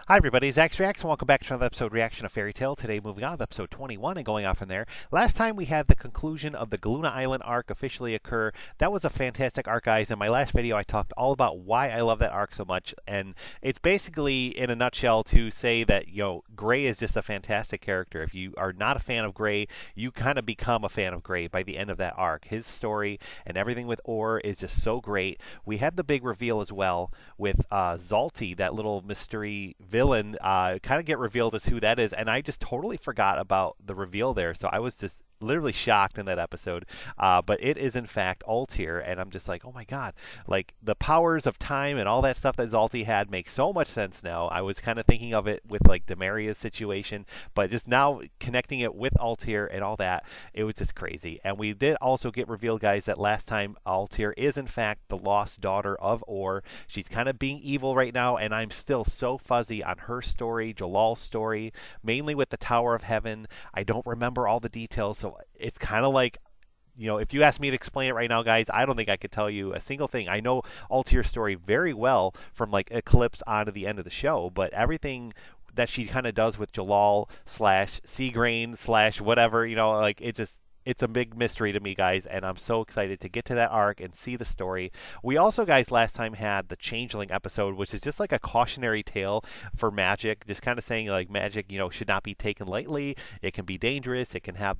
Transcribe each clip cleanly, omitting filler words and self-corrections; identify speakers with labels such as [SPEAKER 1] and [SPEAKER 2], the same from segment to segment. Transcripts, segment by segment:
[SPEAKER 1] Hi everybody, Zach's Reacts, and welcome back to another episode reaction of Fairy Tale. Today moving on with episode 21 and going on from there. Last time we had the conclusion of the Galuna Island arc officially occur. That was a fantastic arc, guys. In my last video I talked all about why I love that arc so much, and it's basically in a nutshell to say that, Gray is just a fantastic character. If you are not a fan of Gray, you kind of become a fan of Gray by the end of that arc. His story and everything with Orr is just so great. We had the big reveal as well with Zalti, that little mystery villain, kind of get revealed as who that is, and I just totally forgot about the reveal there, so I was just literally shocked in that episode. But it is in fact Altair, and I'm just like, oh my god, like the powers of time and all that stuff that Zalti had makes so much sense now. I was kind of thinking of it with like Demaria's situation, but just now connecting it with Altair and all that, it was just crazy. And we did also get revealed, guys, that last time Altair is in fact the lost daughter of Orr. She's kind of being evil right now, and I'm still so fuzzy on her story, Jalal's story, mainly with the Tower of Heaven. I don't remember all the details, so it's kind of like, if you ask me to explain it right now, guys, I don't think I could tell you a single thing. I know Altair's story very well from like Eclipse on to the end of the show, but everything that she kind of does with Jalal slash Seagrain slash whatever, like it's a big mystery to me, guys, and I'm so excited to get to that arc and see the story. We also, guys, last time had the Changeling episode, which is just like a cautionary tale for magic, just kind of saying like magic, should not be taken lightly. It can be dangerous. It can have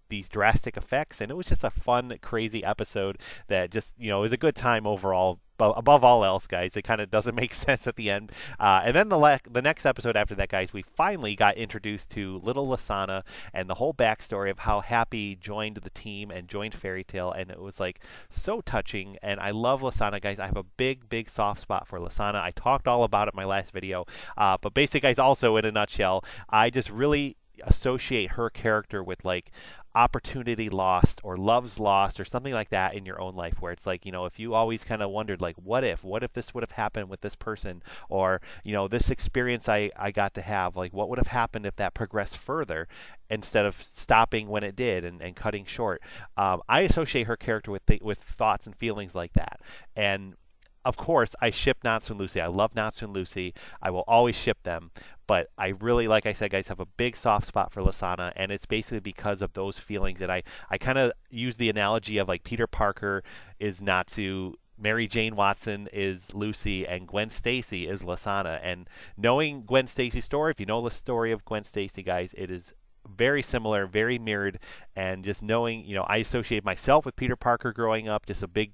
[SPEAKER 1] these drastic effects, and it was just a fun, crazy episode that just, is a good time overall. But above all else, guys, it kind of doesn't make sense at the end. And then the next episode after that, guys, we finally got introduced to little Lasana and the whole backstory of how Happy joined the team and joined Fairy Tale, and it was like so touching. And I love Lasana, guys. I have a big, big soft spot for Lasana. I talked all about it in my last video. But basically, guys, also in a nutshell, I just really associate her character with like opportunity lost or love's lost or something like that in your own life, where it's like, if you always kind of wondered like what if this would have happened with this person, or this experience I got to have, like what would have happened if that progressed further instead of stopping when it did and cutting short. I associate her character with thoughts and feelings like that. And of course, I ship Natsu and Lucy. I love Natsu and Lucy. I will always ship them. But I really, like I said, guys, have a big soft spot for Lasana, and it's basically because of those feelings. And I kind of use the analogy of like Peter Parker is Natsu, Mary Jane Watson is Lucy, and Gwen Stacy is Lasana. And knowing Gwen Stacy's story, if you know the story of Gwen Stacy, guys, it is very similar, very mirrored. And just knowing, I associate myself with Peter Parker growing up, just a big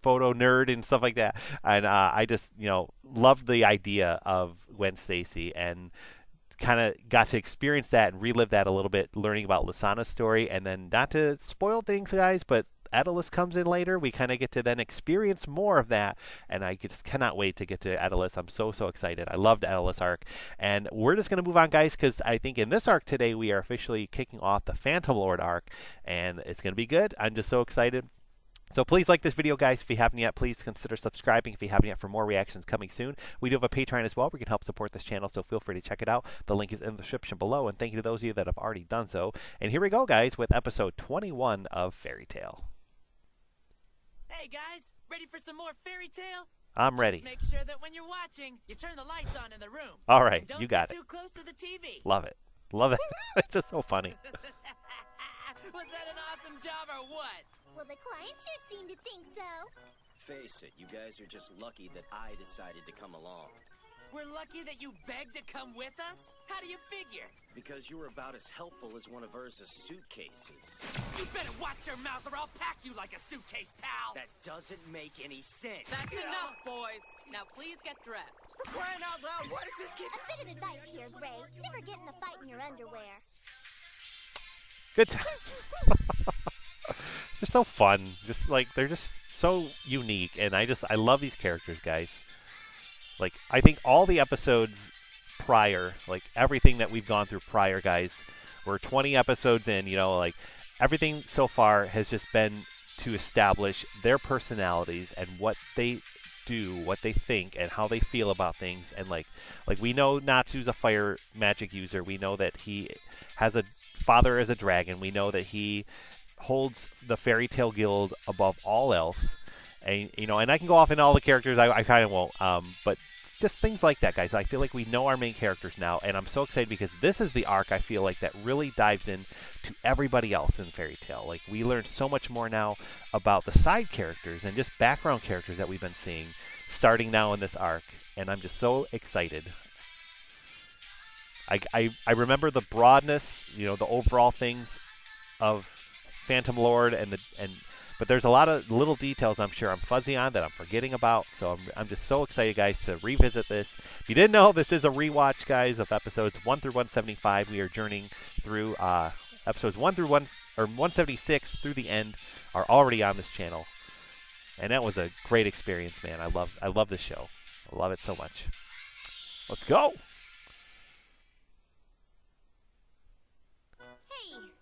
[SPEAKER 1] photo nerd and stuff like that, and I just loved the idea of Gwen Stacy, and kind of got to experience that and relive that a little bit, learning about Lasana's story. And then, not to spoil things, guys, but Aeolus comes in later. We kind of get to then experience more of that, and I just cannot wait to get to Aeolus. I'm so excited. I loved Aeolus arc, and we're just going to move on, guys, because I think in this arc today we are officially kicking off the Phantom Lord arc, and it's going to be good. I'm just so excited. So please like this video, guys. If you haven't yet, please consider subscribing if you haven't yet, for more reactions coming soon. We do have a Patreon as well where you can help support this channel, so feel free to check it out. The link is in the description below, and thank you to those of you that have already done so. And here we go, guys, with episode 21 of Fairy Tale.
[SPEAKER 2] Hey, guys, ready for some more Fairy Tale?
[SPEAKER 1] I'm ready.
[SPEAKER 2] Just make sure that when you're watching, you turn the lights on in the room.
[SPEAKER 1] All right,
[SPEAKER 2] Don't
[SPEAKER 1] you got
[SPEAKER 2] sit
[SPEAKER 1] it.
[SPEAKER 2] too close to the TV.
[SPEAKER 1] Love it. Love it. It's just so funny.
[SPEAKER 2] Was that an awesome job or what?
[SPEAKER 3] Well, the client sure seemed to think so.
[SPEAKER 4] Face it, you guys are just lucky that I decided to come along.
[SPEAKER 2] We're lucky that you begged to come with us? How do you figure?
[SPEAKER 4] Because you were about as helpful as one of Erza's suitcases.
[SPEAKER 2] You better watch your mouth or I'll pack you like a suitcase, pal.
[SPEAKER 4] That doesn't make any sense.
[SPEAKER 5] That's enough, boys. Now please get dressed.
[SPEAKER 2] For crying out loud, what is this kid?
[SPEAKER 3] A bit of advice here, Gray. Never get in a fight in your underwear.
[SPEAKER 1] Good times. Just so fun. Just like, they're just so unique, and I love these characters, guys. Like, I think all the episodes prior, like everything that we've gone through prior, guys, we're 20 episodes in, like everything so far has just been to establish their personalities and what they do, what they think, and how they feel about things. And like we know Natsu's a fire magic user. We know that he has a father as a dragon. We know that he holds the Fairy Tale Guild above all else. And and I can go off in all the characters. I kind of won't. But just things like that, guys. I feel like we know our main characters now, and I'm so excited because this is the arc I feel like that really dives in to everybody else in Fairy Tail. Like, we learn so much more now about the side characters and just background characters that we've been seeing starting now in this arc, and I'm just so excited. I remember the broadness, the overall things of Phantom Lord, but there's a lot of little details I'm sure I'm fuzzy on that I'm forgetting about. So I'm just so excited, guys, to revisit this. If you didn't know, this is a rewatch, guys, of episodes 1 through 175. We are journeying through episodes 176 through the end are already on this channel, and that was a great experience, man. I love this show. I love it so much. Let's go.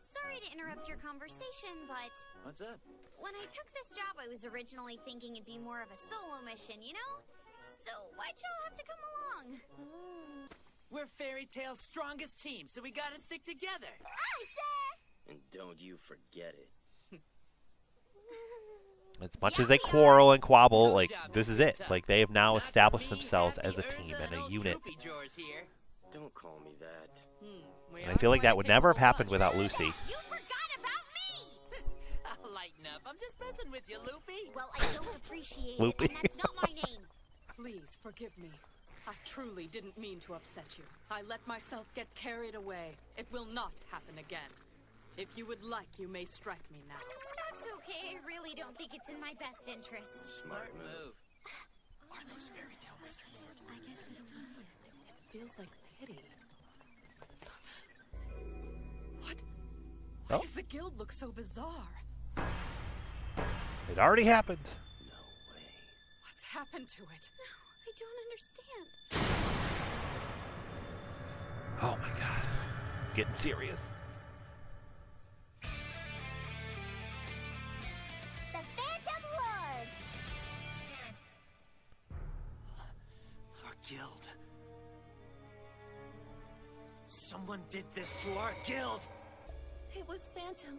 [SPEAKER 3] Sorry to interrupt your conversation, but
[SPEAKER 4] What's up?
[SPEAKER 3] when I took this job, I was originally thinking it'd be more of a solo mission, you know? So why'd y'all have to come along?
[SPEAKER 2] We're Fairy Tail's strongest team, so we gotta stick together.
[SPEAKER 3] Aye, sir!
[SPEAKER 4] And don't you forget it.
[SPEAKER 1] As much as they quarrel and quabble, like, this is it. Like, they have now established themselves as a team and a unit.
[SPEAKER 4] Don't call me that.
[SPEAKER 1] And I feel like that would never have happened without Lucy.
[SPEAKER 3] You forgot about me!
[SPEAKER 2] I'll lighten up. I'm just messing with you, Loopy.
[SPEAKER 3] Well, I don't appreciate
[SPEAKER 1] Loopy.
[SPEAKER 3] it, and that's not my name.
[SPEAKER 5] Please forgive me. I truly didn't mean to upset you. I let myself get carried away. It will not happen again. If you would like, you may strike me now.
[SPEAKER 3] That's okay. I really don't think it's in my best interest.
[SPEAKER 4] Smart move.
[SPEAKER 2] Are those Fairy Tail wizards?
[SPEAKER 5] I guess I don't know yet. It feels like pity. What? Why
[SPEAKER 1] Oh.
[SPEAKER 5] does the guild look so bizarre?
[SPEAKER 1] It already happened.
[SPEAKER 4] No way.
[SPEAKER 5] What's happened to it?
[SPEAKER 3] I don't understand.
[SPEAKER 1] Oh my god. Getting serious.
[SPEAKER 3] The Phantom Lord!
[SPEAKER 2] Our guild. Someone did this to our guild.
[SPEAKER 5] It was Phantom.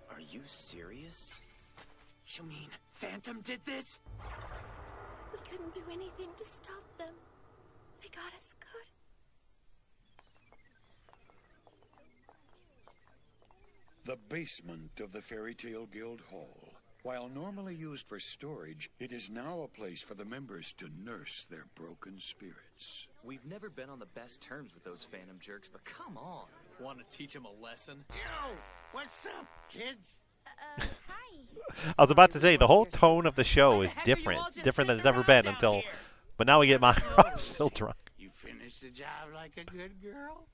[SPEAKER 4] Are you serious?
[SPEAKER 2] You mean Phantom did this?
[SPEAKER 3] We couldn't do anything to stop them. They got us good.
[SPEAKER 6] The basement of the Fairy Tale Guild Hall. While normally used for storage, it is now a place for the members to nurse their broken spirits.
[SPEAKER 7] We've never been on the best terms with those Phantom jerks, but come on. Want to teach them a lesson?
[SPEAKER 8] Yo, what's up, kids?
[SPEAKER 3] Hi.
[SPEAKER 1] I was about to say, the whole tone of the show is different. It's different than it's ever been until... But now we get Makarov still drunk.
[SPEAKER 8] You finished the job like a good girl?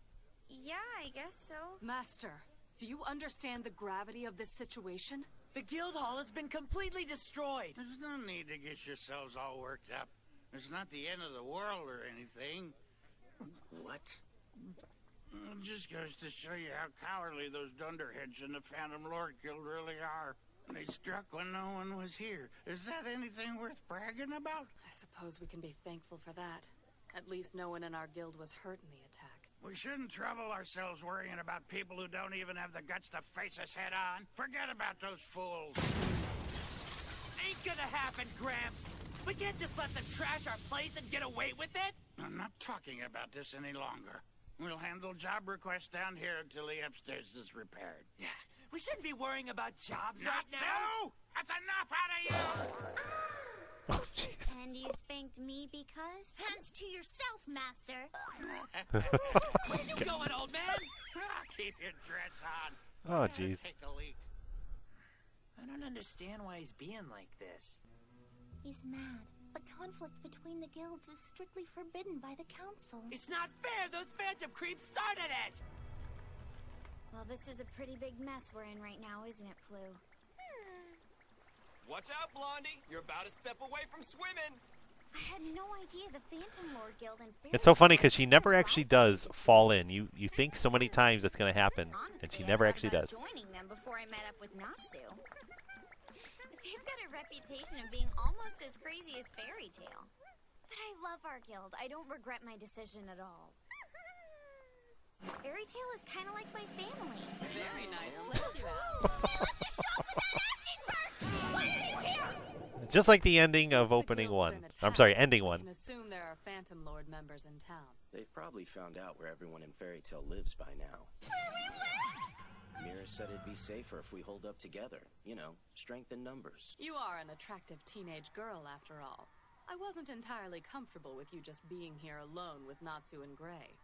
[SPEAKER 3] Yeah, I guess so.
[SPEAKER 5] Master, do you understand the gravity of this situation?
[SPEAKER 2] The guild hall has been completely destroyed.
[SPEAKER 8] There's no need to get yourselves all worked up. It's not the end of the world or anything.
[SPEAKER 4] What?
[SPEAKER 8] It just goes to show you how cowardly those dunderheads in the Phantom Lord Guild really are. They struck when no one was here. Is that anything worth bragging about?
[SPEAKER 5] I suppose we can be thankful for that. At least no one in our guild was hurt in the attack.
[SPEAKER 8] We shouldn't trouble ourselves worrying about people who don't even have the guts to face us head on. Forget about those fools.
[SPEAKER 2] Ain't gonna happen, Gramps. We can't just let them trash our place and get away with it.
[SPEAKER 8] I'm not talking about this any longer. We'll handle job requests down here until the upstairs is repaired.
[SPEAKER 2] We shouldn't be worrying about jobs
[SPEAKER 8] Not
[SPEAKER 2] right now.
[SPEAKER 8] so! That's enough out of you!
[SPEAKER 1] Oh, jeez.
[SPEAKER 3] And you spanked me because? Hands to yourself, master.
[SPEAKER 2] Where you going, old man?
[SPEAKER 8] Keep your dress on.
[SPEAKER 1] Oh, jeez.
[SPEAKER 8] Take a leak.
[SPEAKER 2] I don't understand why he's being like this.
[SPEAKER 3] He's mad. But conflict between the guilds is strictly forbidden by the council.
[SPEAKER 2] It's not fair. Those Phantom creeps started it.
[SPEAKER 3] Well, this is a pretty big mess we're in right now, isn't it, Flu?
[SPEAKER 7] Watch out, Blondie. You're about to step away from swimming.
[SPEAKER 3] I had no idea the Phantom Lord Guild and
[SPEAKER 1] It's so funny because she never actually does fall in. You think so many times that's going to happen, and she never actually does.
[SPEAKER 3] Joining them before I met up with Natsu. They've got a reputation of being almost as crazy as Fairy Tail. But I love our guild. I don't regret my decision at all. Fairy Tail is kind of like my family.
[SPEAKER 5] Very nice place you have.
[SPEAKER 1] Just like the ending
[SPEAKER 5] Since
[SPEAKER 1] of
[SPEAKER 5] the
[SPEAKER 1] opening
[SPEAKER 5] guild's
[SPEAKER 1] one.
[SPEAKER 5] been
[SPEAKER 1] I'm
[SPEAKER 5] attacked,
[SPEAKER 1] sorry, ending
[SPEAKER 5] I
[SPEAKER 1] one.
[SPEAKER 5] can assume there are Phantom Lord members in town.
[SPEAKER 4] They've probably found out where everyone in Fairy Tale lives by now.
[SPEAKER 3] Where we live?
[SPEAKER 4] Mira said it'd be safer if we hold up together. You know, strength in numbers.
[SPEAKER 5] You are an attractive teenage girl, after all. I wasn't entirely comfortable with you just being here alone with Natsu and Gray.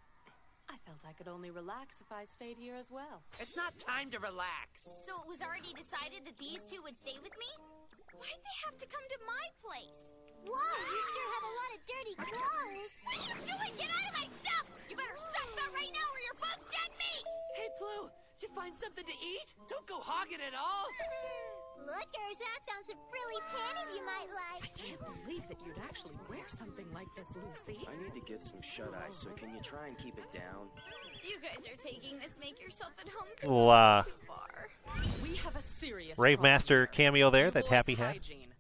[SPEAKER 5] I felt I could only relax if I stayed here as well.
[SPEAKER 2] It's not time to relax.
[SPEAKER 3] So it was already decided that these two would stay with me? Why'd they have to come to my place? Whoa, you sure have a lot of dirty clothes. What are you doing? Get out of my stuff! You better stop that right now or you're both dead meat!
[SPEAKER 2] Hey, Blue, did you find something to eat? Don't go hogging it all.
[SPEAKER 3] Look, Erza, I found some frilly panties you might like.
[SPEAKER 5] I can't believe that you'd actually wear something like this, Lucy.
[SPEAKER 4] I need to get some shut-eye, so can you try and keep it down?
[SPEAKER 3] You guys are taking this make yourself at home
[SPEAKER 1] Little,
[SPEAKER 3] too far.
[SPEAKER 5] We have a serious
[SPEAKER 1] Rave
[SPEAKER 5] problem
[SPEAKER 1] Master
[SPEAKER 5] here.
[SPEAKER 1] cameo there
[SPEAKER 5] You
[SPEAKER 1] that
[SPEAKER 5] boys'
[SPEAKER 1] Happy had.
[SPEAKER 5] hygiene.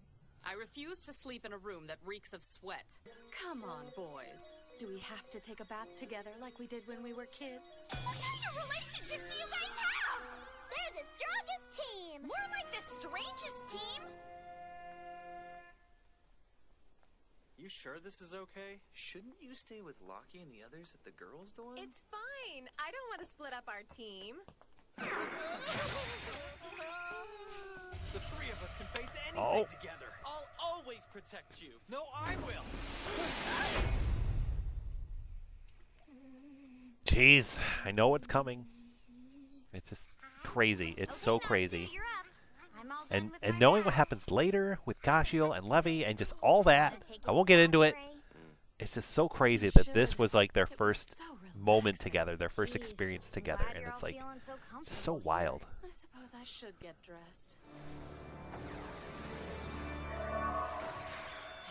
[SPEAKER 5] I refuse to sleep in a room that reeks of sweat. Come on, boys. Do we have to take a bath together like we did when we were kids?
[SPEAKER 3] What kind of relationship do you guys have? They're the strongest team. We're like the strangest team.
[SPEAKER 7] You sure this is okay? Shouldn't you stay with Lockie and the others at the girls' dorm?
[SPEAKER 9] It's fine. I don't want to split up our team.
[SPEAKER 2] The three of us can face anything
[SPEAKER 1] Oh.
[SPEAKER 2] together. I'll always protect you. No, I will.
[SPEAKER 1] Jeez, I know what's coming. It's just crazy. It's so
[SPEAKER 3] Okay, Natsu,
[SPEAKER 1] crazy.
[SPEAKER 3] you're up. I'm all done
[SPEAKER 1] And
[SPEAKER 3] with
[SPEAKER 1] and
[SPEAKER 3] my
[SPEAKER 1] knowing
[SPEAKER 3] bath.
[SPEAKER 1] what happens later with Gajeel and Levy and just all that,
[SPEAKER 3] Gonna take
[SPEAKER 1] I
[SPEAKER 3] a
[SPEAKER 1] won't get into it.
[SPEAKER 3] Gray.
[SPEAKER 1] It's just so crazy
[SPEAKER 5] You
[SPEAKER 1] that this
[SPEAKER 5] should.
[SPEAKER 1] was like their
[SPEAKER 5] It was
[SPEAKER 1] first
[SPEAKER 5] so
[SPEAKER 1] moment
[SPEAKER 5] relaxing.
[SPEAKER 1] together, their first
[SPEAKER 3] Jeez,
[SPEAKER 1] experience
[SPEAKER 3] I'm
[SPEAKER 1] together,
[SPEAKER 3] glad
[SPEAKER 1] and
[SPEAKER 3] you're
[SPEAKER 1] it's
[SPEAKER 3] all
[SPEAKER 1] like
[SPEAKER 3] feeling so
[SPEAKER 1] just so
[SPEAKER 3] comfortable here.
[SPEAKER 1] wild.
[SPEAKER 5] I suppose I should get dressed.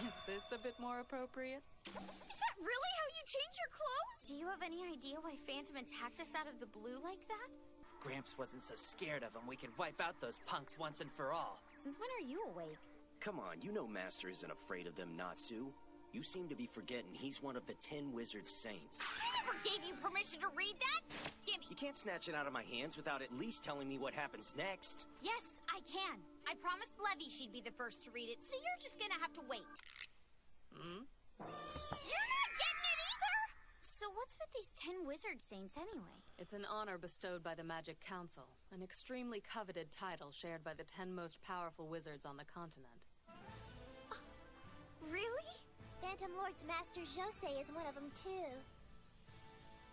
[SPEAKER 5] Is this a bit more appropriate?
[SPEAKER 3] Is that really how you change your clothes? Do you have any idea why Phantom attacked us out of the blue like that?
[SPEAKER 2] Gramps wasn't so scared of them, we could wipe out those punks once and for all.
[SPEAKER 3] Since when are you awake?
[SPEAKER 4] Come on, you know Master isn't afraid of them, Natsu. You seem to be forgetting he's one of the 10 Wizard Saints.
[SPEAKER 3] I never gave you permission to read that. Gimme.
[SPEAKER 4] You can't snatch it out of my hands without at least telling me what happens next.
[SPEAKER 3] Yes, I can. I promised Levy she'd be the first to read it, so you're just gonna have to wait.
[SPEAKER 5] Hmm?
[SPEAKER 3] You're not getting it either! So what's with these 10 Wizard Saints anyway?
[SPEAKER 5] It's an honor bestowed by the Magic Council, an extremely coveted title shared by the 10 most powerful wizards on the continent.
[SPEAKER 3] Really? Phantom Lord's Master Jose is one of them too.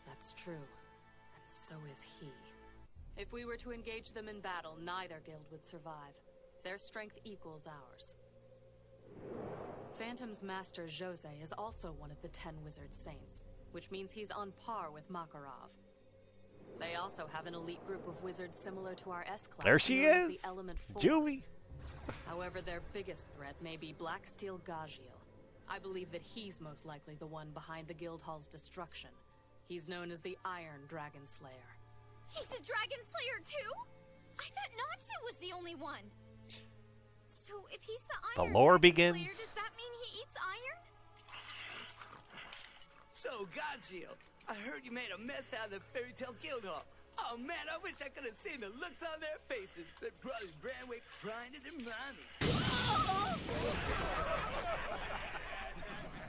[SPEAKER 5] That's true. And so is he. If we were to engage them in battle, neither guild would survive. Their strength equals ours. Phantom's master Jose is also one of the 10 Wizard Saints, which means he's on par with Makarov. They also have an elite group of wizards similar to our S-Class.
[SPEAKER 1] There she
[SPEAKER 5] known as
[SPEAKER 1] is,
[SPEAKER 5] the Element 4.
[SPEAKER 1] Juvia.
[SPEAKER 5] However, their biggest threat may be Black Steel Gajeel. I believe that he's most likely the one behind the Guildhall's destruction. He's known as the Iron Dragon Slayer.
[SPEAKER 3] He's a Dragon Slayer too? I thought Natsu was the only one. So if he's the
[SPEAKER 1] The
[SPEAKER 3] Iron
[SPEAKER 1] lore
[SPEAKER 3] Dragon
[SPEAKER 1] begins.
[SPEAKER 3] Slayer, does that mean he eats iron?
[SPEAKER 2] So, Gajeel, I heard you made a mess out of the Fairy Tale Guildhall. Oh man, I wish I could have seen the looks on their faces. Their brothers ran away crying to their mommies.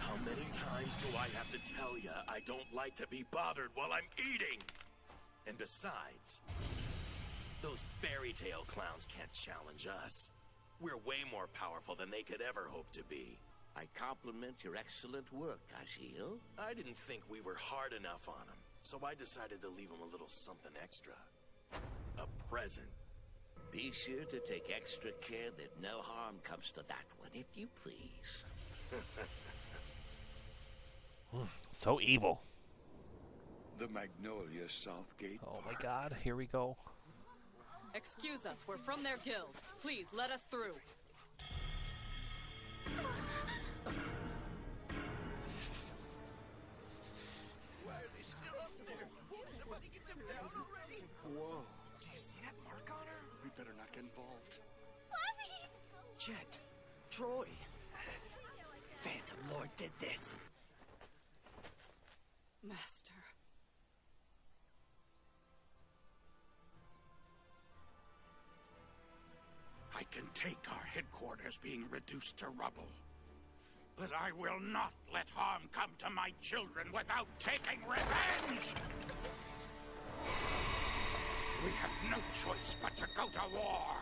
[SPEAKER 10] How many times do I have to tell you I don't like to be bothered while I'm eating? And besides, those fairy tale clowns can't challenge us. We're way more powerful than they could ever hope to be.
[SPEAKER 11] I compliment your excellent work, Gajeel.
[SPEAKER 10] I didn't think we were hard enough on them, so I decided to leave them a little something extra. A present.
[SPEAKER 11] Be sure to take extra care that no harm comes to that one, if you please.
[SPEAKER 1] So evil.
[SPEAKER 6] The Magnolia Southgate
[SPEAKER 1] Oh my
[SPEAKER 6] Park.
[SPEAKER 1] God, here we go.
[SPEAKER 5] Excuse us, we're from their guild. Please, let us through.
[SPEAKER 8] Whoa.
[SPEAKER 2] Do you see that mark on her?
[SPEAKER 8] We better not get involved.
[SPEAKER 3] Levy!
[SPEAKER 2] Jet. Troy. Phantom Lord did this.
[SPEAKER 5] Master.
[SPEAKER 8] I can take our headquarters being reduced to rubble. But I will not let harm come to my children without taking revenge! We have no choice but to go to war!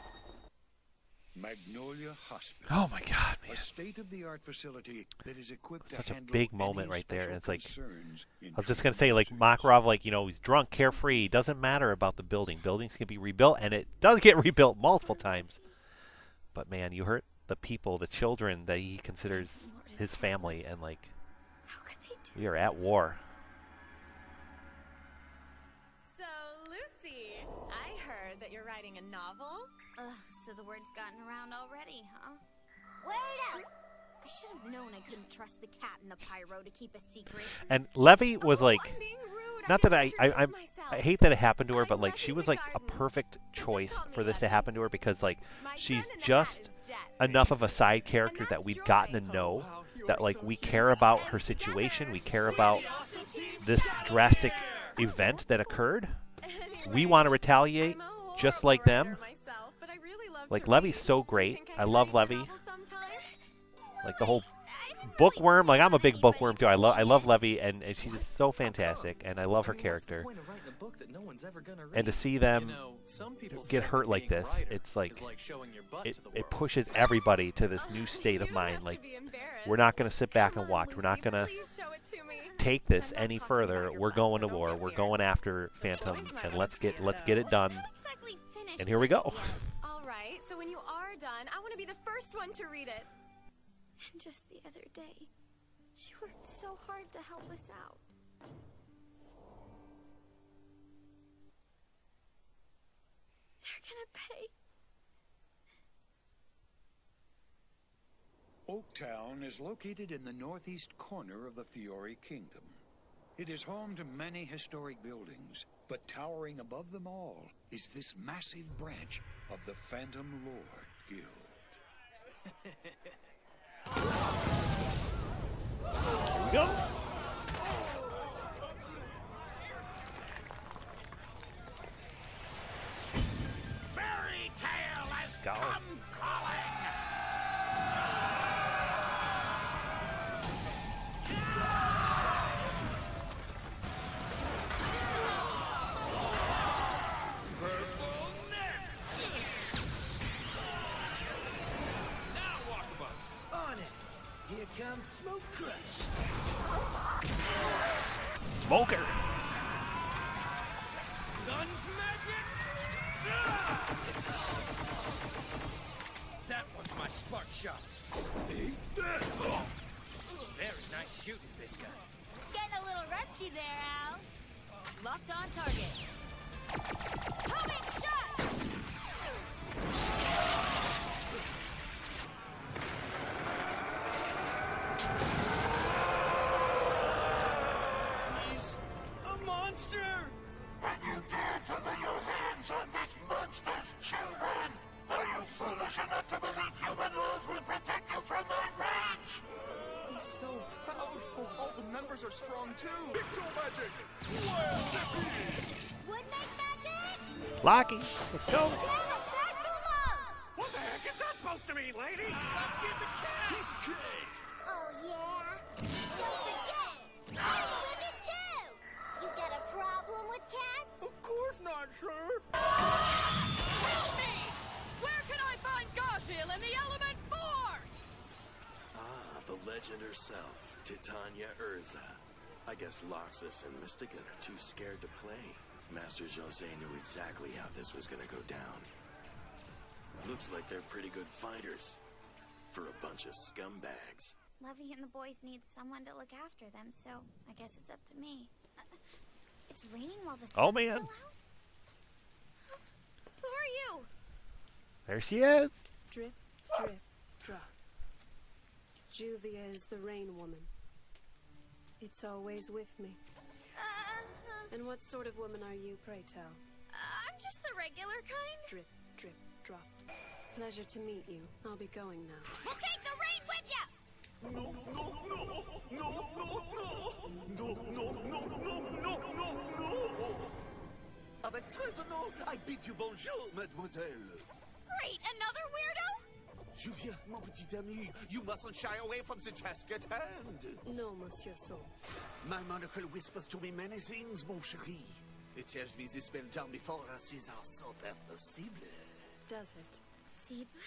[SPEAKER 6] Magnolia Hospital.
[SPEAKER 1] Oh my God, man.
[SPEAKER 6] A state-of-the-art facility that is equipped
[SPEAKER 1] Such
[SPEAKER 6] to
[SPEAKER 1] a
[SPEAKER 6] handle
[SPEAKER 1] big
[SPEAKER 6] any
[SPEAKER 1] moment right there. And it's like,
[SPEAKER 6] concerns in
[SPEAKER 1] I was just going to say, like, Makarov, like, you know, he's drunk, carefree. Doesn't matter about the building. Buildings can be rebuilt, and it does get rebuilt multiple times. But, man, you hurt the people, the children that he considers his family, and, like, we are at war.
[SPEAKER 9] So, Lucy, I heard that you're writing a novel?
[SPEAKER 3] So the word's gotten around already, huh? Word up! I should have known I couldn't trust the cat and the pyro to keep a secret.
[SPEAKER 1] And Levy was like,
[SPEAKER 9] I'm being rude.
[SPEAKER 1] not that I hate that it happened to her, but like she was like a perfect choice for this to happen to her because like she's just enough of a side character that we've gotten to know, that like we care about her situation, we care about this drastic event that occurred. We want to retaliate just like them. Like Levy's so great. I love Levy. Like the whole bookworm. Like I'm a big bookworm too. I love Levy, and she's just so fantastic, and I love her character. And to see them get hurt like this, it's like it pushes everybody to this new state of mind. Like we're not going to sit back and watch. We're not going to take this any further. We're going to war. We're going after Phantom, and let's get it done. And here we go.
[SPEAKER 9] All right. So when you are done, I want to be the first one to read it.
[SPEAKER 3] And just the other day, she worked so hard to help us out. They're gonna pay.
[SPEAKER 6] Oaktown is located in the northeast corner of the Fiore Kingdom. It is home to many historic buildings, but towering above them all is this massive branch of the Phantom Lord Guild.
[SPEAKER 1] Here we go.
[SPEAKER 8] Fairy tale has
[SPEAKER 1] Go.
[SPEAKER 8] come calling!
[SPEAKER 2] Here comes Smoke Crush.
[SPEAKER 1] Smoker.
[SPEAKER 2] Guns magic. That one's my spark shot. Very nice shooting, Bisca.
[SPEAKER 3] Getting a little rusty there, Al. Locked on target. Homing shot!
[SPEAKER 2] He's a monster!
[SPEAKER 8] And you dare to lay your hands on this monster's children? Are you foolish enough to believe human laws will protect you from my rage?
[SPEAKER 2] He's so powerful. All the members are strong too. Picto magic!
[SPEAKER 3] Would make magic?
[SPEAKER 1] Locky, let's go.
[SPEAKER 8] What the heck is that supposed to mean, lady?
[SPEAKER 2] Let's get the cat! He's king!
[SPEAKER 3] Oh, yeah? Don't forget, I'm a wizard too! You got a problem with cats?
[SPEAKER 2] Of course not, sir!
[SPEAKER 5] Tell me! Where can I find Gajeel in the element force?
[SPEAKER 10] Ah, the legend herself, Titania Erza. I guess Loxus and Mystican are too scared to play. Master Jose knew exactly how this was gonna go down. Looks like they're pretty good fighters for a bunch of scumbags.
[SPEAKER 3] Levy and the boys need someone to look after them, so I guess it's up to me. It's raining while the sun's
[SPEAKER 1] Oh, man.
[SPEAKER 3] still out? Who are you?
[SPEAKER 1] There she is.
[SPEAKER 12] Drip, drip, drop. Juvia is the rain woman. It's always with me. And what sort of woman are you, pray tell?
[SPEAKER 3] I'm just the regular kind.
[SPEAKER 12] Drip, drip, drop. Pleasure to meet you. I'll be going now.
[SPEAKER 3] We'll take the rain with you!
[SPEAKER 10] No, no, no, no, no, no, no, no, no, no, no, no.
[SPEAKER 2] Avec très honneur, I bid you bonjour, mademoiselle.
[SPEAKER 3] Great, another weirdo?
[SPEAKER 13] Juvia, mon petit ami, you mustn't shy away from the task at hand.
[SPEAKER 12] No, Monsieur Soul.
[SPEAKER 13] My monocle whispers to me many things, mon chéri. It tells me the spell done before us is our sorte of cible.
[SPEAKER 12] Does it?
[SPEAKER 3] Cible?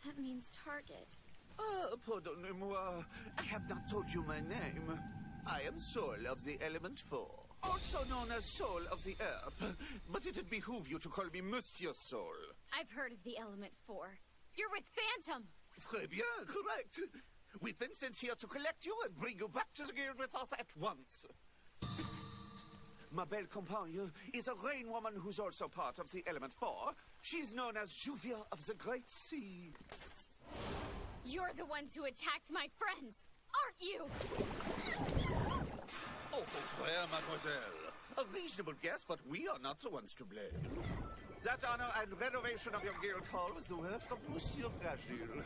[SPEAKER 3] That means target.
[SPEAKER 13] Ah, pardonnez-moi. I have not told you my name. I am Soul of the Element 4, also known as Soul of the Earth. But it'd behoove you to call me Monsieur Soul.
[SPEAKER 3] I've heard of the Element 4. You're with Phantom!
[SPEAKER 13] Très bien, correct. We've been sent here to collect you and bring you back to the guild with us at once. Ma belle compagne is a rain woman who's also part of the Element 4. She's known as Juvia of the Great Sea.
[SPEAKER 3] You're the ones who attacked my friends, aren't you?
[SPEAKER 13] Au contraire, mademoiselle. A reasonable guess, but we are not the ones to blame. That honor and renovation of your guild hall was the work of Monsieur Gajeel.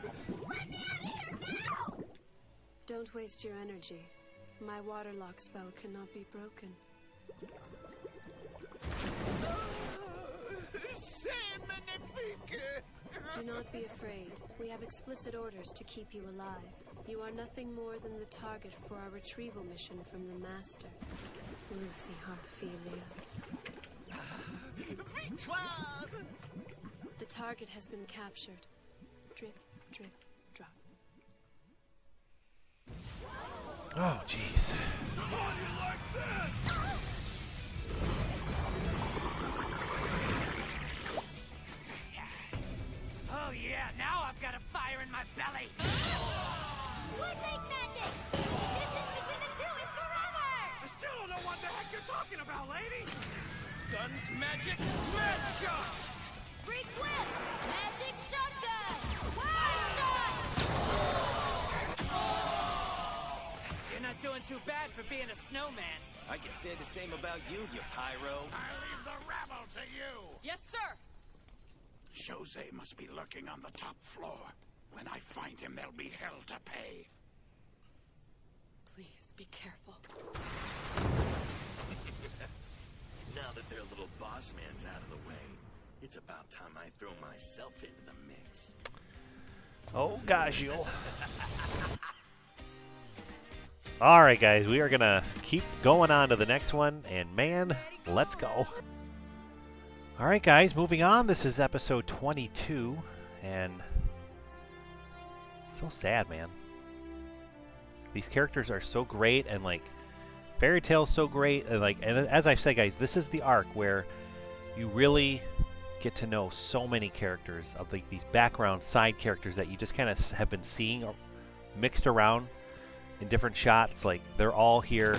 [SPEAKER 12] Don't waste your energy. My waterlock spell cannot be broken.
[SPEAKER 13] C'est magnifique!
[SPEAKER 12] Do not be afraid. We have explicit orders to keep you alive. You are nothing more than the target for our retrieval mission from the Master. Lucy Hartfilia.
[SPEAKER 13] Victoire!
[SPEAKER 12] The target has been captured. Drip, drip, drop.
[SPEAKER 1] Oh, jeez.
[SPEAKER 2] Oh yeah, now I've got a fire in my belly!
[SPEAKER 3] Woodlake magic! Distance between the two is forever!
[SPEAKER 2] I still don't know what the heck you're talking about, lady! Guns, magic, red shot!
[SPEAKER 3] Freak whip! Magic shotgun! Wide shot!
[SPEAKER 2] You're not doing too bad for being a snowman.
[SPEAKER 4] I can say the same about you, you pyro.
[SPEAKER 8] I leave the rabble to you.
[SPEAKER 5] Yes, sir.
[SPEAKER 8] Jose must be lurking on the top floor. When I find him, there'll be hell to pay.
[SPEAKER 5] Please be careful.
[SPEAKER 10] Now that their little boss man's out of the way, it's about time I throw myself into the mix.
[SPEAKER 1] Oh, Gajeel. All right, guys, we are going to keep going on to the next one, and man, let's go. All right, guys, moving on. This is episode 22, and so sad, man. These characters are so great, and like Fairy Tail's so great, and as I've said, guys, this is the arc where you really get to know so many characters of like these background side characters that you just kind of have been seeing mixed around in different shots. Like they're all here,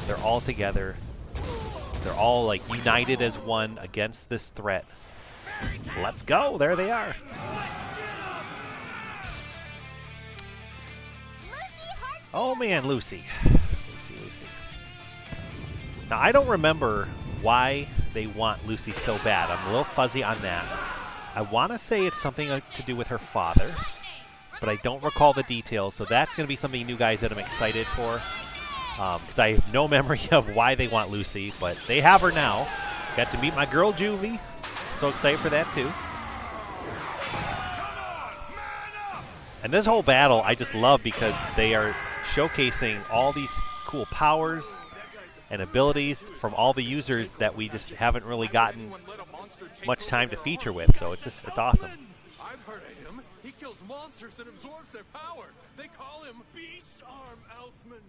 [SPEAKER 1] they're all together. They're all like united as one against this threat. Let's go! There they are. Oh man, Lucy. Lucy. Now I don't remember why they want Lucy so bad. I'm a little fuzzy on that. I want to say it's something to do with her father, but I don't recall the details. So that's going to be something new, guys, that I'm excited for. Because I have no memory of why they want Lucy, but they have her now. Got to meet my girl, Juvia. So excited for that, too. And this whole battle, I just love because they are showcasing all these cool powers and abilities from all the users that we just haven't really gotten much time to feature with. So it's awesome.
[SPEAKER 10] I've heard of him. He kills monsters and absorbs their power. They call him Beast Arm Elfman.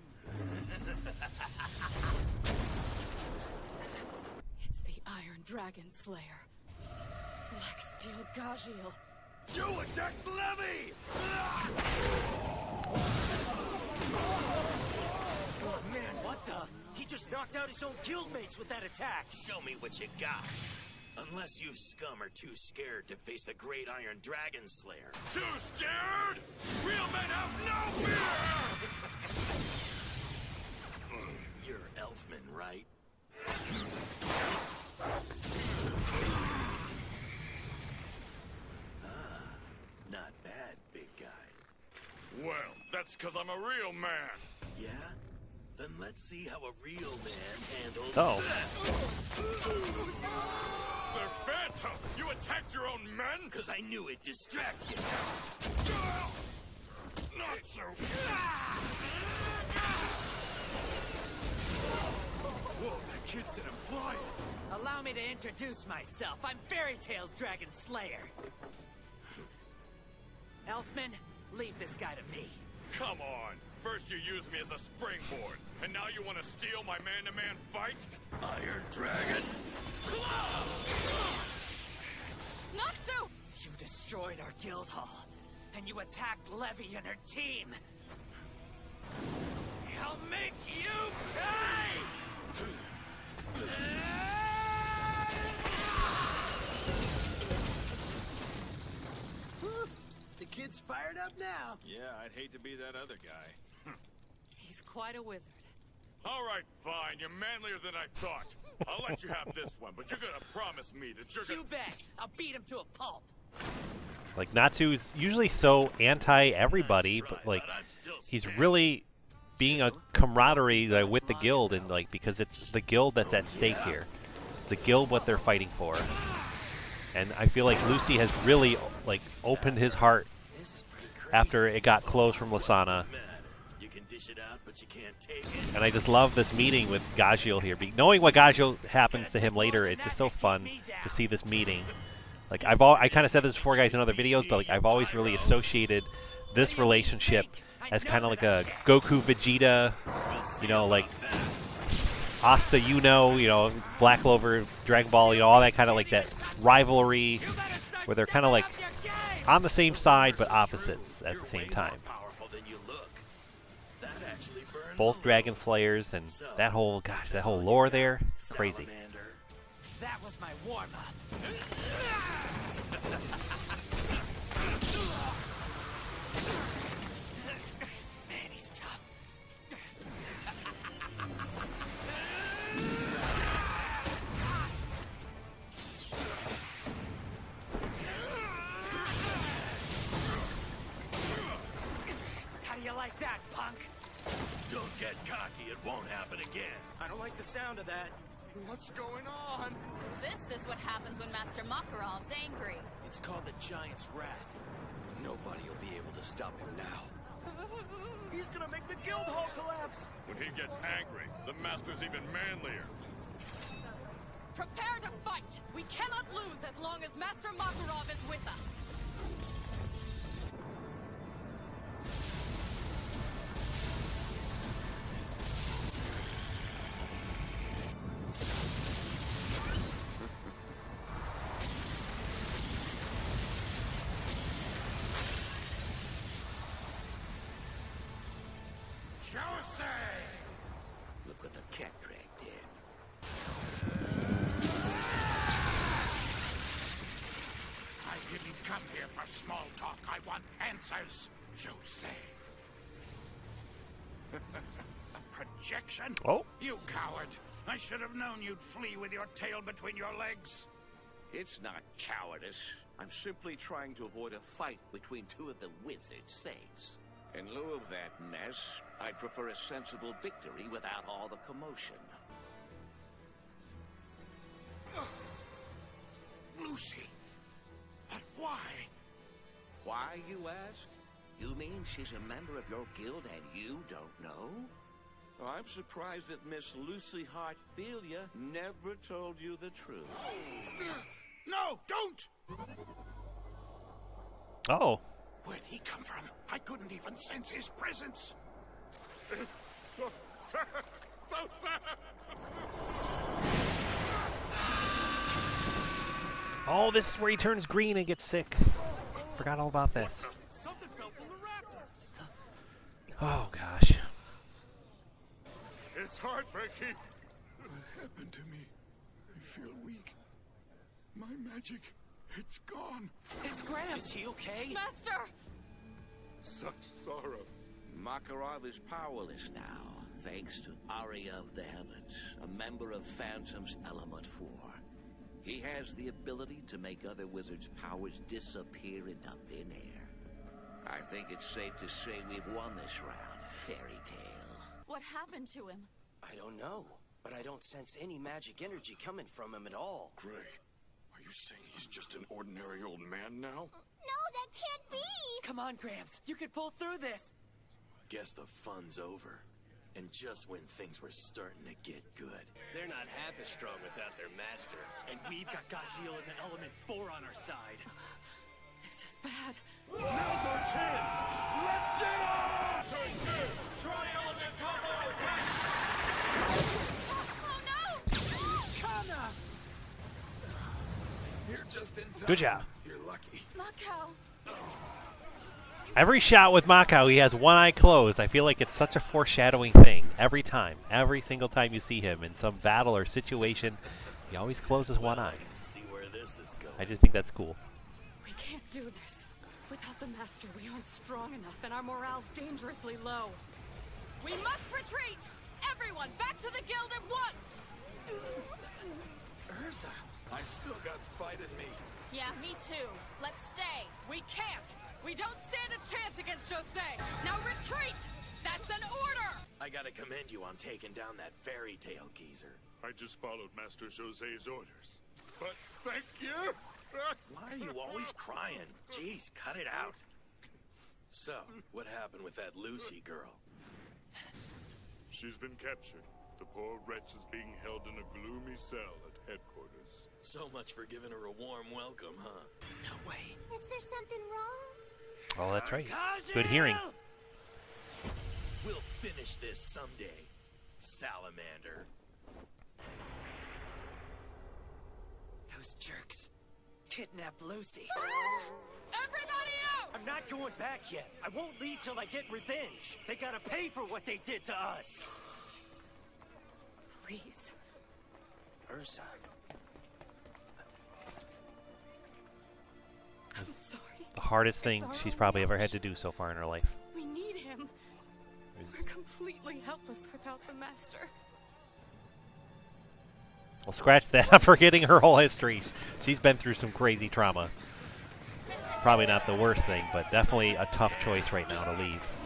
[SPEAKER 5] It's the Iron Dragon Slayer. Black Steel Gajeel.
[SPEAKER 10] You attacked Levy!
[SPEAKER 4] Oh man, what the? He just knocked out his own guildmates with that attack.
[SPEAKER 10] Show me what you got. Unless you scum are too scared to face the great Iron Dragon Slayer. Too scared? Real men have no fear! You're Elfman, right? Not bad, big guy.
[SPEAKER 8] Well, that's because I'm a real man.
[SPEAKER 10] Yeah? Then let's see how a real man handles
[SPEAKER 1] Oh.
[SPEAKER 10] this. They're Phantom! You attacked your own men?
[SPEAKER 11] Because I knew it'd distract you.
[SPEAKER 10] Not so.
[SPEAKER 11] Whoa, that kid sent him flying.
[SPEAKER 2] Allow me to introduce myself. I'm Fairy Tale's Dragon Slayer. Elfman, leave this guy to me.
[SPEAKER 10] Come on! First you used me as a springboard, and now you want to steal my man-to-man fight?
[SPEAKER 11] Iron Dragon.
[SPEAKER 2] Natsu! You destroyed our guild hall, and you attacked Levy and her team. I'll make you pay!
[SPEAKER 7] The kid's fired up now.
[SPEAKER 10] Yeah, I'd hate to be that other guy.
[SPEAKER 5] He's quite a wizard.
[SPEAKER 10] All right, fine. You're manlier than I thought. I'll let you have this one, but you're gonna promise me that you're
[SPEAKER 2] You bet. I'll beat him to a pulp.
[SPEAKER 1] Like, Natsu's usually so anti-everybody, but, like, he's really being a camaraderie with the guild, and, like, because it's the guild that's at stake here. It's the guild what they're fighting for. And I feel like Lucy has really, like, opened his heart after it got closed from Lasana.
[SPEAKER 11] You can dish it out, but you can't take it.
[SPEAKER 1] And I just love this meeting with Gajeel here. Knowing what Gajeel happens to him later, it's just so fun to see this meeting. Like, I kind of said this before, guys, in other videos, but, like, I've always really associated this relationship as kind of like a Goku Vegeta, you know, like Asta, you know, Black Clover, Dragon Ball, you know, all that kind of like that rivalry where they're kind of like on the same side but opposites at the same time. Both Dragon Slayers, and that whole lore there, crazy.
[SPEAKER 2] That was my warm-up. Man, he's tough. How do you like that, punk?
[SPEAKER 11] Don't get cocky, it won't happen again.
[SPEAKER 7] I don't like the sound of that.
[SPEAKER 10] What's going on?
[SPEAKER 3] This is what happens when Master Makarov's angry.
[SPEAKER 7] It's called the Giant's Wrath. Nobody will be able to stop him now. He's gonna make the guild hall collapse.
[SPEAKER 10] When he gets angry, the Master's even manlier.
[SPEAKER 5] Prepare to fight! We cannot lose as long as Master Makarov is with us!
[SPEAKER 11] Look what the cat dragged in.
[SPEAKER 8] I didn't come here for small talk. I want answers, Jose. A projection?
[SPEAKER 1] Oh.
[SPEAKER 8] You coward. I should have known you'd flee with your tail between your legs.
[SPEAKER 11] It's not cowardice. I'm simply trying to avoid a fight between two of the wizard saints. In lieu of that mess, I'd prefer a sensible victory without all the commotion.
[SPEAKER 8] Lucy. But why?
[SPEAKER 11] Why, you ask? You mean she's a member of your guild and you don't know? I'm surprised that Miss Lucy Hartfilia never told you the truth.
[SPEAKER 8] No, don't!
[SPEAKER 1] Oh.
[SPEAKER 8] Where'd he come from? I couldn't even sense his presence.
[SPEAKER 10] So sad! So sad!
[SPEAKER 1] Oh, this is where he turns green and gets sick. Forgot all about this.
[SPEAKER 7] Something fell from the rafters.
[SPEAKER 1] Oh, gosh.
[SPEAKER 10] It's heartbreaking.
[SPEAKER 8] What happened to me? I feel weak. My magic, it's gone.
[SPEAKER 2] It's Gramps. Is he okay?
[SPEAKER 5] Master!
[SPEAKER 10] Such sorrow.
[SPEAKER 11] Makarov is powerless now, thanks to Aria of the Heavens, a member of Phantom's Element 4. He has the ability to make other wizards' powers disappear into thin air. I think it's safe to say we've won this round, Fairy Tale.
[SPEAKER 3] What happened to him?
[SPEAKER 4] I don't know, but I don't sense any magic energy coming from him at all.
[SPEAKER 10] Great. you saying he's just an ordinary old man now?
[SPEAKER 3] No, that can't be!
[SPEAKER 7] Come on, Gramps. You could pull through this.
[SPEAKER 10] Guess the fun's over. And just when things were starting to get good.
[SPEAKER 14] They're not half as strong without their master.
[SPEAKER 7] And we've got Gajeel and the Element 4 on our side.
[SPEAKER 5] This is bad.
[SPEAKER 10] Now's our chance! Let's get on! Turn two! Try element combo attack!
[SPEAKER 3] Oh no!
[SPEAKER 10] You're just in time.
[SPEAKER 1] Good job.
[SPEAKER 10] You're lucky.
[SPEAKER 5] Makao.
[SPEAKER 1] Every shot with Makao, he has one eye closed. I feel like it's such a foreshadowing thing every time. Every single time you see him in some battle or situation, he always closes one eye.
[SPEAKER 10] See where this is going.
[SPEAKER 1] I just think that's cool.
[SPEAKER 5] We can't do this. Without the Master, we aren't strong enough, and our morale's dangerously low. We must retreat! Everyone, back to the guild at once!
[SPEAKER 10] Erza, I still got fight in me.
[SPEAKER 3] Yeah, me too. Let's stay.
[SPEAKER 5] We can't! We don't stand a chance against Jose! Now retreat! That's an order!
[SPEAKER 10] I gotta commend you on taking down that fairy tale geezer.
[SPEAKER 15] I just followed Master Jose's orders. But thank you!
[SPEAKER 10] Why are you always crying? Jeez, cut it out. So, what happened with that Lucy girl?
[SPEAKER 15] She's been captured. The poor wretch is being held in a gloomy cell at headquarters.
[SPEAKER 10] So much for giving her a warm welcome, huh?
[SPEAKER 7] No way.
[SPEAKER 3] Is there something wrong?
[SPEAKER 1] Oh, that's right. Good hearing.
[SPEAKER 10] We'll finish this someday, Salamander.
[SPEAKER 7] Those jerks kidnapped Lucy.
[SPEAKER 5] Everybody out!
[SPEAKER 7] I'm not going back yet. I won't leave till I get revenge. They gotta pay for what they did to us.
[SPEAKER 5] Please.
[SPEAKER 7] Erza.
[SPEAKER 5] I'm sorry.
[SPEAKER 1] The hardest thing she's probably ever had to do so far in her life.
[SPEAKER 5] We need him.
[SPEAKER 1] Is-
[SPEAKER 5] We're completely helpless without the Master.
[SPEAKER 1] Well, scratch that. I'm forgetting her whole history. She's been through some crazy trauma. Probably not the worst thing, but definitely a tough choice right now to leave.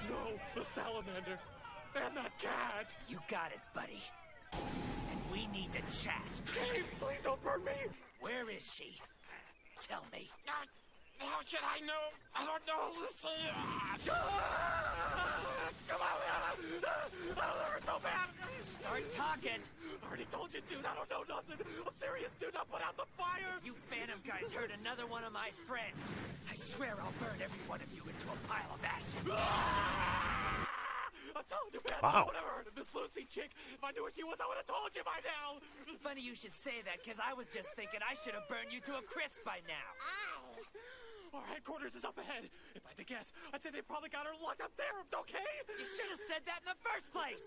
[SPEAKER 7] No, the salamander and that cat. You got it, buddy. And we need to chat. Hey, please don't burn me. Where is she? Tell me. How should I know? I don't know, Lucy. Come on. They're so bad. Start talking. I already told you, dude. I don't know nothing. I'm serious, dude. I'll put out the fire. If you Phantom guys hurt another one of my friends, I swear I'll burn every one of you into a pile of ashes. I'm telling you, man.
[SPEAKER 1] Wow.
[SPEAKER 7] I would have heard of this Lucy chick. If I knew what she was, I would have told you by now. Funny you should say that, because I was just thinking I should have burned you to a crisp by now. Our headquarters is up ahead. If I had to guess, I'd say they probably got her locked up there, okay? You should have said that in the first place.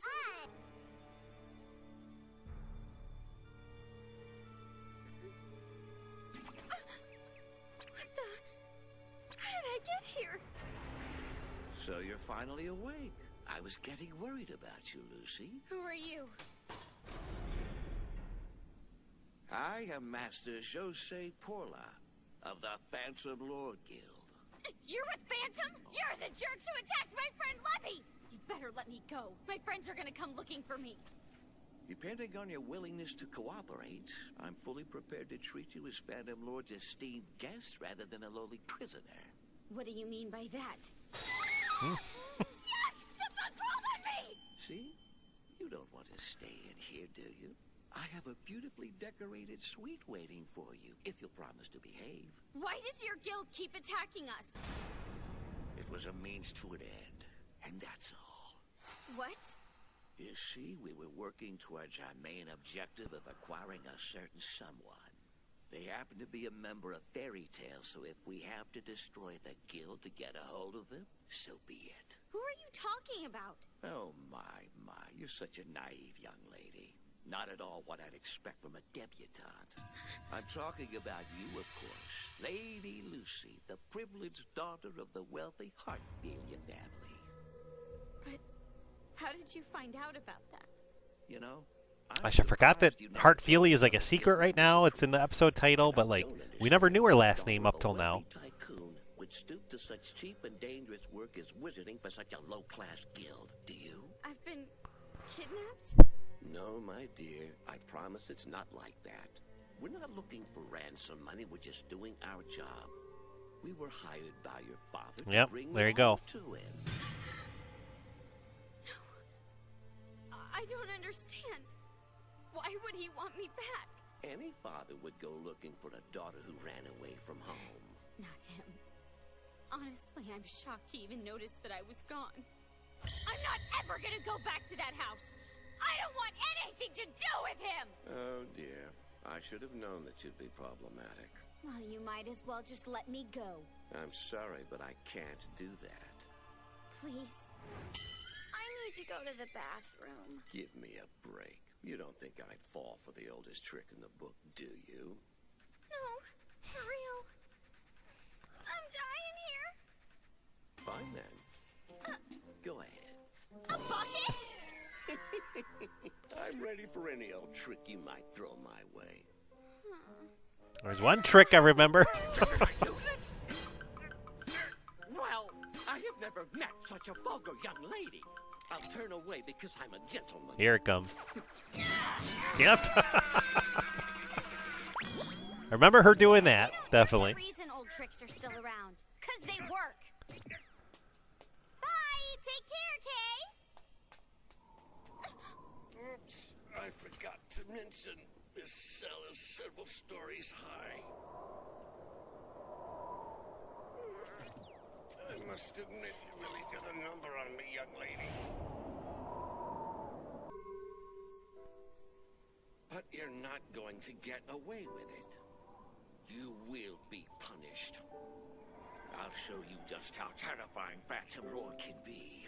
[SPEAKER 3] What the? How did I get here?
[SPEAKER 11] So you're finally awake. I was getting worried about you, Lucy.
[SPEAKER 3] Who are you?
[SPEAKER 11] I am Master Jose Porla of the Phantom Lord Guild.
[SPEAKER 3] You're with Phantom? You're the jerks who attacked my friend Levy! You better let me go. My friends are gonna come looking for me.
[SPEAKER 11] Depending on your willingness to cooperate, I'm fully prepared to treat you as Phantom Lord's esteemed guest rather than a lowly prisoner.
[SPEAKER 3] What do you mean by that?
[SPEAKER 7] Yes! The bug crawled on me!
[SPEAKER 11] See? You don't want to stay in here, do you? I have a beautifully decorated suite waiting for you, if you'll promise to behave.
[SPEAKER 3] Why does your guild keep attacking us?
[SPEAKER 11] It was a means to an end, and that's all.
[SPEAKER 3] What?
[SPEAKER 11] You see, we were working towards our main objective of acquiring a certain someone. They happen to be a member of Fairy Tale, so if we have to destroy the guild to get a hold of them, so be it.
[SPEAKER 3] Who are you talking about?
[SPEAKER 11] Oh, my, you're such a naive young lady. Not at all what I'd expect from a debutante. I'm talking about you, of course. Lady Lucy, the privileged daughter of the wealthy Hartfilia family.
[SPEAKER 3] But how did you find out about that?
[SPEAKER 11] You know,
[SPEAKER 1] I forgot that Hartfilia is like a secret right now. It's in the episode title, but like we never knew her last name up till now.
[SPEAKER 11] Tycoon would stoop to such cheap and dangerous work as wizarding for such a low-class guild. Do you?
[SPEAKER 3] I've been kidnapped?
[SPEAKER 11] No, my dear. I promise it's not like that. We're not looking for ransom money. We're just doing our job. We were hired by your father to bring
[SPEAKER 1] there you
[SPEAKER 11] the
[SPEAKER 1] go.
[SPEAKER 11] whole to him.
[SPEAKER 3] I don't understand. Why would he want me back?
[SPEAKER 11] Any father would go looking for a daughter who ran away from home.
[SPEAKER 3] Not him. Honestly, I'm shocked he even noticed that I was gone. I'm not ever gonna go back to that house. I don't want anything to do with him!
[SPEAKER 11] Oh, dear. I should have known that you'd be problematic.
[SPEAKER 3] Well, you might as well just let me go.
[SPEAKER 11] I'm sorry, but I can't do that.
[SPEAKER 3] Please. I need to go to the bathroom.
[SPEAKER 11] Give me a break. You don't think I'd fall for the oldest trick in the book, do you?
[SPEAKER 3] No, for real. I'm dying here.
[SPEAKER 11] Fine then. Go ahead.
[SPEAKER 3] A bucket?
[SPEAKER 11] I'm ready for any old trick you might throw my way.
[SPEAKER 1] There's one trick I remember.
[SPEAKER 11] Well, I have never met such a vulgar young lady. I'll turn away because I'm a gentleman.
[SPEAKER 1] Here it comes. Yep. I remember her doing that, definitely.
[SPEAKER 3] There's a reason old tricks are still around. 'Cause they work. Bye! Take care, Kay!
[SPEAKER 11] Oops, I forgot to mention this cell is several stories high. I must admit you really did a number on me, young lady. But you're not going to get away with it. You will be punished. I'll show you just how terrifying Phantom Lord can be.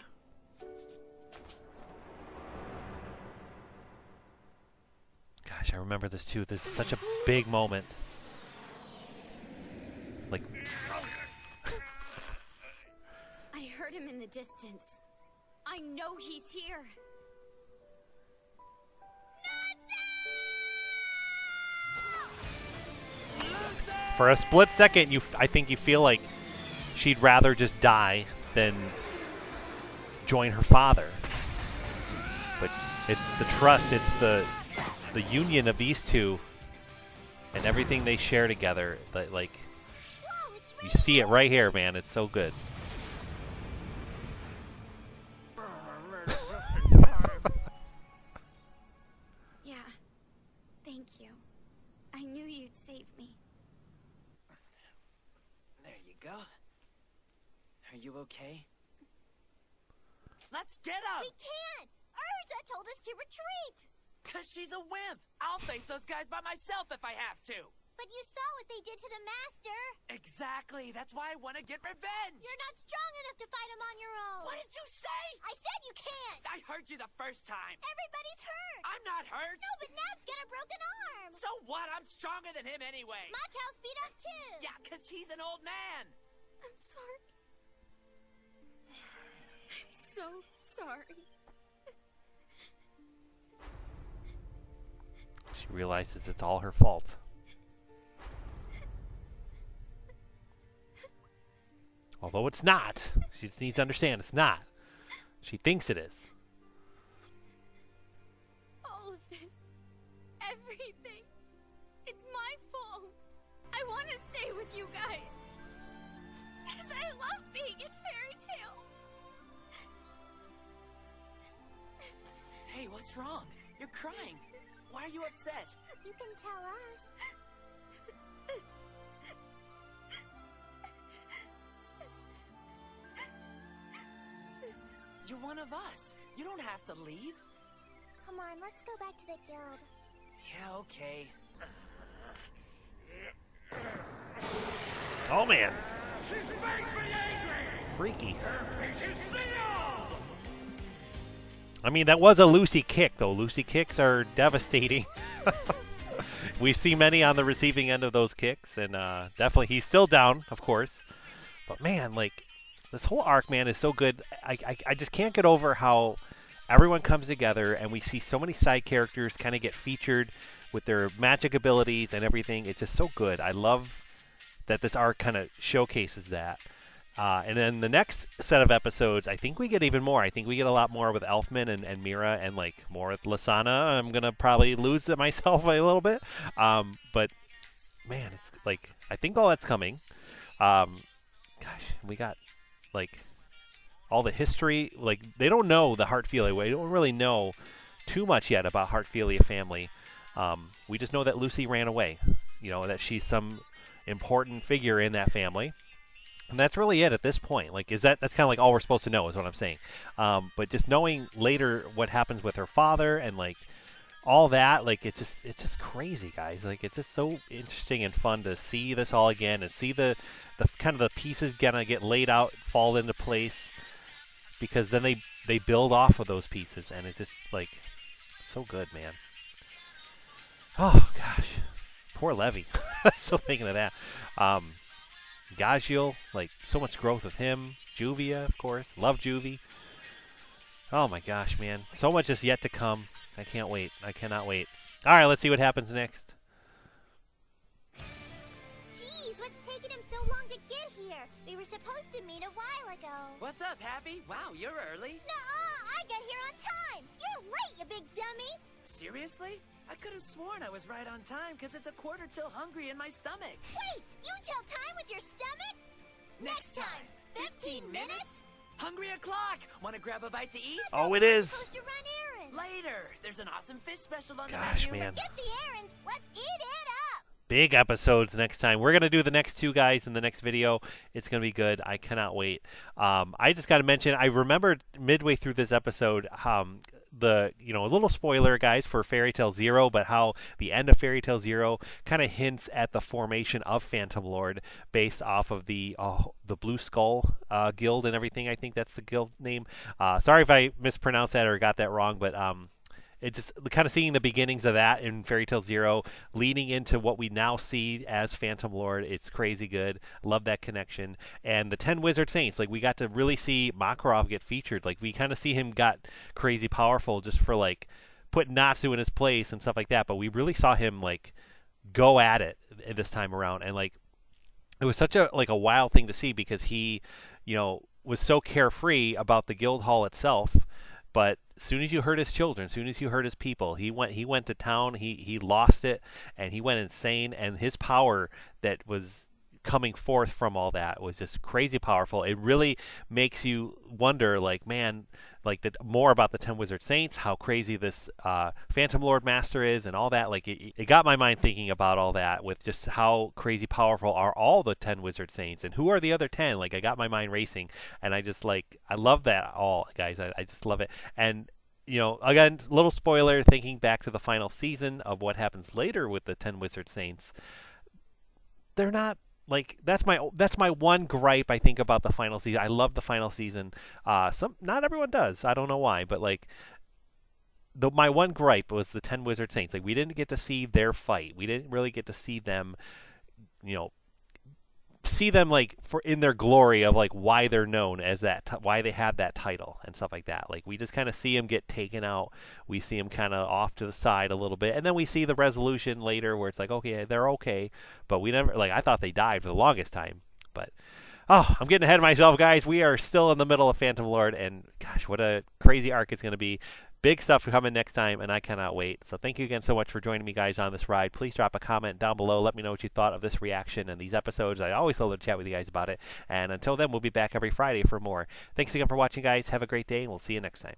[SPEAKER 1] Gosh, I remember this too. This is such a big moment. Like,
[SPEAKER 3] I heard him in the distance. I know he's here.
[SPEAKER 1] for a split second, I think you feel like she'd rather just die than join her father. But it's the trust, it's the union of these two and everything they share together. That, like, you see it right here, man. It's so good.
[SPEAKER 3] Yeah, thank you. I knew you'd save me.
[SPEAKER 2] There you go. Are you okay? Let's get him!
[SPEAKER 3] We can't! Erza told us to retreat!
[SPEAKER 2] 'Cause she's a wimp! I'll face those guys by myself if I have to!
[SPEAKER 3] But you saw what they did to the Master!
[SPEAKER 2] Exactly! That's why I want to get revenge!
[SPEAKER 3] You're not strong enough to fight him on your own!
[SPEAKER 2] What did you say?
[SPEAKER 3] I said you can't!
[SPEAKER 2] I heard you the first time!
[SPEAKER 3] Everybody's hurt!
[SPEAKER 2] I'm not hurt!
[SPEAKER 3] No, but Nab's got a broken arm!
[SPEAKER 2] So what? I'm stronger than him anyway!
[SPEAKER 3] Makarov beat up too!
[SPEAKER 2] Yeah, 'cause he's an old man!
[SPEAKER 3] I'm sorry. I'm so sorry.
[SPEAKER 1] She realizes it's all her fault. Although it's not. She just needs to understand it's not. She thinks it is.
[SPEAKER 3] All of this, everything, it's my fault. I want to stay with you guys. Because I love being in Fairy Tale.
[SPEAKER 2] Hey, what's wrong? You're crying. Why are you upset?
[SPEAKER 3] You can tell us.
[SPEAKER 2] You're one of us. You don't have to leave.
[SPEAKER 3] Come on, let's go back to the guild.
[SPEAKER 2] Yeah, okay.
[SPEAKER 1] Oh, man.
[SPEAKER 8] She's making me angry!
[SPEAKER 1] Freaky.
[SPEAKER 8] Her face is sealed!
[SPEAKER 1] I mean, that was a Lucy kick, though. Lucy kicks are devastating. We see many on the receiving end of those kicks, and definitely he's still down, of course. But, man, like, this whole arc, man, is so good. I just can't get over how everyone comes together, and we see so many side characters kind of get featured with their magic abilities and everything. It's just so good. I love that this arc kind of showcases that. And then the next set of episodes, I think we get even more. I think we get a lot more with Elfman and Mira, and like more with Lasana. I'm gonna probably lose myself a little bit, but man, it's like I think all that's coming. Gosh, we got like all the history. Like they don't know the Heartfilia. We don't really know too much yet about Heartfilia family. We just know that Lucy ran away. You know, that she's some important figure in that family. And that's really it at this point. Like, that's kind of like all we're supposed to know is what I'm saying. But just knowing later what happens with her father and like all that, like it's just crazy, guys. Like it's just so interesting and fun to see this all again and see the kind of the pieces gonna get laid out, fall into place, because then they build off of those pieces, and it's just like so good, man. Oh gosh, poor Levy. Still thinking of that. Gajeel, like so much growth with him. Juvia, of course. Love Juvie. Oh my gosh, man. So much is yet to come. I can't wait. I cannot wait. All right, let's see what happens next.
[SPEAKER 3] Jeez, what's taking him so long to get here? We were supposed to meet a while ago.
[SPEAKER 2] What's up, Happy? Wow, you're early.
[SPEAKER 3] Nuh-uh, I got here on time. You're late, you big dummy.
[SPEAKER 2] Seriously? I could have sworn I was right on time because it's 1/4 till hungry in my stomach.
[SPEAKER 3] Wait, you tell time with your stomach?
[SPEAKER 2] Next time, 15 minutes? Hungry o'clock. Want to grab a bite to eat?
[SPEAKER 1] Oh, it is.
[SPEAKER 3] Supposed to run errands.
[SPEAKER 2] Later. There's an awesome fish special on
[SPEAKER 1] Gosh,
[SPEAKER 2] the menu.
[SPEAKER 1] man.
[SPEAKER 3] Get the errands. Let's eat it up.
[SPEAKER 1] Big episodes next time. We're going to do the next two guys in the next video. It's going to be good. I cannot wait. I just got to mention, I remembered midway through this episode, a little spoiler, guys, for Fairy Tail Zero, but how the end of Fairy Tail Zero kind of hints at the formation of Phantom Lord based off of the Blue Skull Guild and everything. I think that's the guild name. Sorry if I mispronounced that or got that wrong, but it's just kind of seeing the beginnings of that in Fairy Tail Zero leading into what we now see as Phantom Lord. It's crazy good. Love that connection. And the 10 Wizard Saints, like we got to really see Makarov get featured. Like we kind of see him got crazy powerful just for like putting Natsu in his place and stuff like that. But we really saw him like go at it this time around. And like it was such a wild thing to see because he, was so carefree about the guild hall itself. But as soon as you hurt his children, as soon as you hurt his people, he went to town. He lost it, and he went insane. And his power that was coming forth from all that was just crazy powerful. It really makes you wonder, like, man, like more about the 10 Wizard Saints, how crazy this Phantom Lord Master is, and all that. Like, it got my mind thinking about all that with just how crazy powerful are all the 10 Wizard Saints, and who are the other 10? Like, I got my mind racing, and I just I love that all, guys. I just love it. And again, little spoiler, thinking back to the final season of what happens later with the 10 Wizard Saints, they're not like that's my one gripe I think about the final season. I love the final season. Not everyone does. I don't know why, but like my one gripe was the 10 Wizard Saints. Like we didn't get to see their fight. We didn't really get to see them, like for in their glory of like why they're known as that, why they have that title and stuff like that. Like we just kind of see them get taken out. We see them kind of off to the side a little bit, and then we see the resolution later where it's like, okay, they're okay, but we never I thought they died for the longest time. But I'm getting ahead of myself, guys. We are still in the middle of Phantom Lord, and gosh, what a crazy arc it's going to be. Big stuff coming next time, and I cannot wait. So thank you again so much for joining me, guys, on this ride. Please drop a comment down below. Let me know what you thought of this reaction and these episodes. I always love to chat with you guys about it. And until then, we'll be back every Friday for more. Thanks again for watching, guys. Have a great day, and we'll see you next time.